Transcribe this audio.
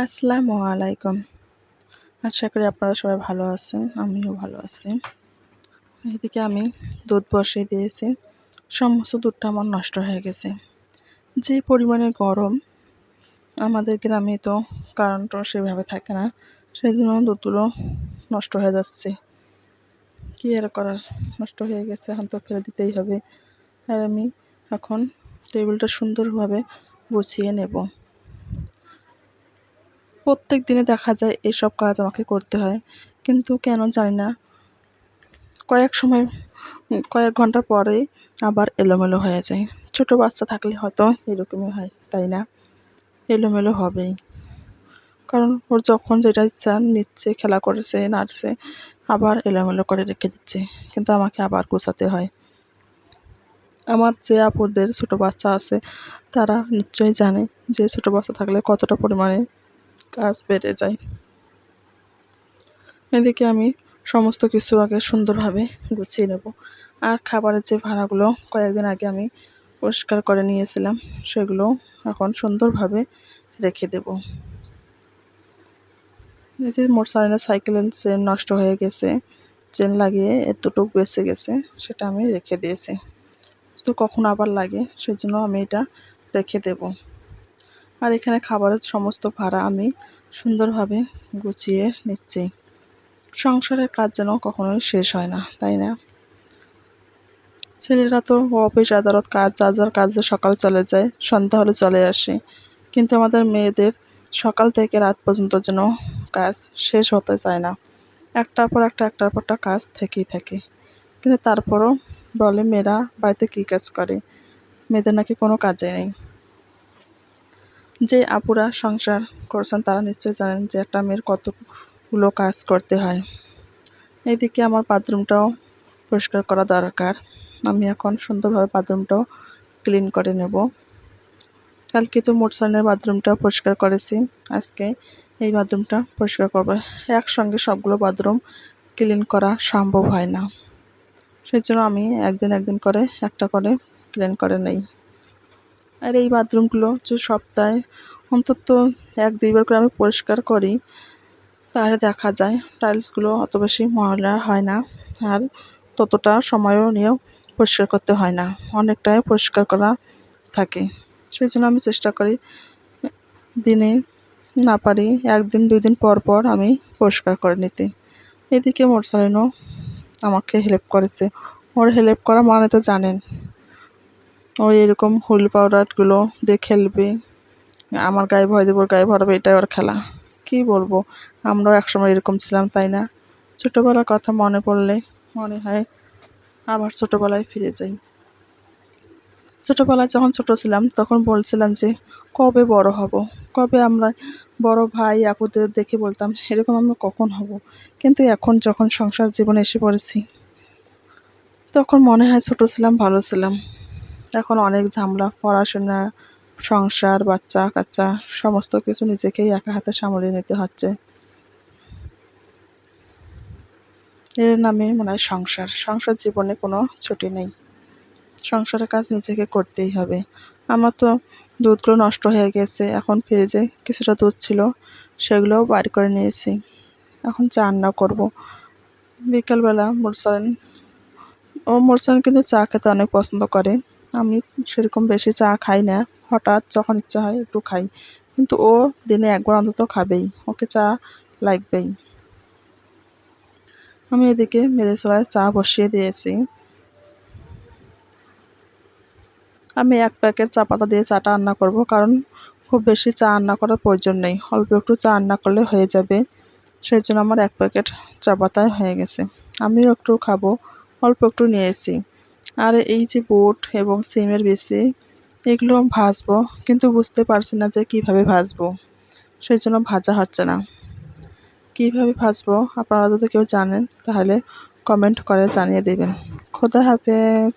আসসালামু আলাইকুম। আশা করি আপনারা সবাই ভালো আছেন। আমিও ভালো আছি। এদিকে আমি দুধ বসিয়ে দিয়েছি। সমস্ত দুধটা আমার নষ্ট হয়ে গেছে। যে পরিমাণে গরম, আমাদের গ্রামে তো কারেন্টও সেভাবে থাকে না। সেজন্য দুধগুলো নষ্ট হয়ে যাচ্ছে। কী আর করার, নষ্ট হয়ে গেছে, এখন তো ফেলে দিতেই হবে। আর আমি এখন টেবিলটা সুন্দরভাবে গুছিয়ে নেব। প্রত্যেক দিনে দেখা যায় এসব কাজ আমাকে করতে হয়, কিন্তু কেন জানি না কয়েক ঘন্টা পরেই আবার এলোমেলো হয়ে যায়। ছোটো বাচ্চা থাকলে হয়তো এরকমই হয়, তাই না? এলোমেলো হবেই, কারণ ওর যখন যেটা ইচ্ছা নিচ্ছে, খেলা করেছে, নাড়ছে, আবার এলোমেলো করে রেখে দিচ্ছে, কিন্তু আমাকে আবার গোছাতে হয়। আমার যে আপুদের ছোটো বাচ্চা আছে তারা নিশ্চয়ই জানে যে ছোটো বাচ্চা থাকলে কতটা পরিমাণে কাজ বেড়ে যায়। এদিকে আমি সমস্ত কিছু আগে সুন্দরভাবে গুছিয়ে নেব। আর খাবারের যে ভাঁড়াগুলো কয়েকদিন আগে আমি পরিষ্কার করে নিয়েছিলাম, সেগুলো এখন সুন্দরভাবে রেখে দেব। এই যে মোটরসাইকেলের চেন নষ্ট হয়ে গেছে, চেন লাগিয়ে এতটুকু বেঁচে গেছে, সেটা আমি রেখে দিয়েছি। তো কখন আবার লাগে সেজন্য আমি এটা রেখে দেব। আর এখানে খাবারের সমস্ত ভাঁড়া আমি সুন্দরভাবে গুছিয়ে নিচ্ছি। সংসারের কাজ যেন কখনোই শেষ হয় না, তাই না? ছেলেরা তো অফিস আদালত কাজ, যার যার কাজে সকালে চলে যায়, সন্ধ্যা হলে চলে আসে, কিন্তু আমাদের মেয়েদের সকাল থেকে রাত পর্যন্ত যেন কাজ শেষ হতে চায় না। একটার পর একটা কাজ থেকেই থাকে। কিন্তু তারপরও বলে মেয়েরা বাড়িতে কী কাজ করে, মেয়েদের নাকি কোনো কাজে নেই। যে আপুরা সংসার করছেন তারা নিশ্চয়ই জানেন যে একটা মেয়ের কতগুলো কাজ করতে হয়। এইদিকে আমার বাথরুমটাও পরিষ্কার করা দরকার। আমি এখন সুন্দরভাবে বাথরুমটাও ক্লিন করে নেব। কালকে তো মোটরসাইকেলের বাথরুমটাও পরিষ্কার করেছি, আজকে এই বাথরুমটা পরিষ্কার করবো। একসঙ্গে সবগুলো বাথরুম ক্লিন করা সম্ভব হয় না, সেই জন্য আমি একদিন করে একটা করে ক্লিন করে নেই। আর এই বাথরুমগুলো যে সপ্তাহে অন্তত 1-2 বার করে আমি পরিষ্কার করি, তাহলে দেখা যায় টাইলসগুলো অত বেশি ময়লা হয় না, আর ততটা সময়ও নিয়েও পরিষ্কার করতে হয় না, অনেকটাই পরিষ্কার করা থাকে। সেই জন্য আমি চেষ্টা করি দিনে না পারি 1-2 দিন পর আমি পরিষ্কার করে নিতে। এদিকে মোটরসাইকেলও আমাকে হেল্প করেছে। ওর হেল্প করা মানে তো জানেন, ও এরকম হুইল পাউডারগুলো দিয়ে খেলবে, আমার গায়ে ভয় দেবে, ওর গায়ে ভরাবে, এটাই ওর খেলা। কী বলবো, আমরাও একসময় এরকম ছিলাম, তাই না? ছোটোবেলার কথা মনে পড়লে মনে হয় আবার ছোটোবেলায় ফিরে যাই। ছোটোবেলায় যখন ছোটো ছিলাম তখন বলছিলাম যে কবে বড় হব, কবে আমরা বড় ভাই আপুদের দেখে বলতাম এরকম আমরা কখন হব। কিন্তু এখন যখন সংসার জীবনে এসে পড়েছি, তখন মনে হয় ছোটো ছিলাম, ভালো ছিলাম। এখন অনেক ঝামেলা, পড়াশোনা, সংসার, বাচ্চা কাচ্চা, সমস্ত কিছু নিজেকেই একা হাতে সামলিয়ে নিতে হচ্ছে। এর নামে মনে হয় সংসার জীবনে কোনো ছুটি নেই। সংসারের কাজ নিজেকে করতেই হবে। আমার তো দুধগুলো নষ্ট হয়ে গেছে, এখন ফ্রিজে কিছুটা দুধ ছিল, সেগুলোও বাইর করে নিয়েছি। এখন চা রান্না করবো। বিকালবেলা মোরসান কিন্তু চা খেতে অনেক পছন্দ করে। আমি সেরকম বেশি চা খাই না, হঠাৎ যখন ইচ্ছা হয় একটু খাই, কিন্তু ও দিনে একবার অন্তত খাবেই, ওকে চা লাগবেই। আমি এদিকে মেরেছোলায় চা বসিয়ে দিয়েছি। আমি 1 প্যাকেট চা পাতা দিয়ে চাটা রান্না করব, কারণ খুব বেশি চা রান্না করার প্রয়োজন নেই, অল্প একটু চা রান্না করলে হয়ে যাবে। সেই জন্য আমার 1 প্যাকেট চা পাতায় হয়ে গেছে। আমিও একটু খাবো, অল্প একটু নিয়েছি। আর এই যে বুট এবং সিমের বিচি, এগুলো ভাজবো, কিন্তু বুঝতে পারছি না যে কীভাবে ভাজবো, সেই জন্য ভাজা হচ্ছে না। কীভাবে ভাজবো আপনারা যদি কেউ জানেন তাহলে কমেন্ট করে জানিয়ে দেবেন। খোদা হাফেজ।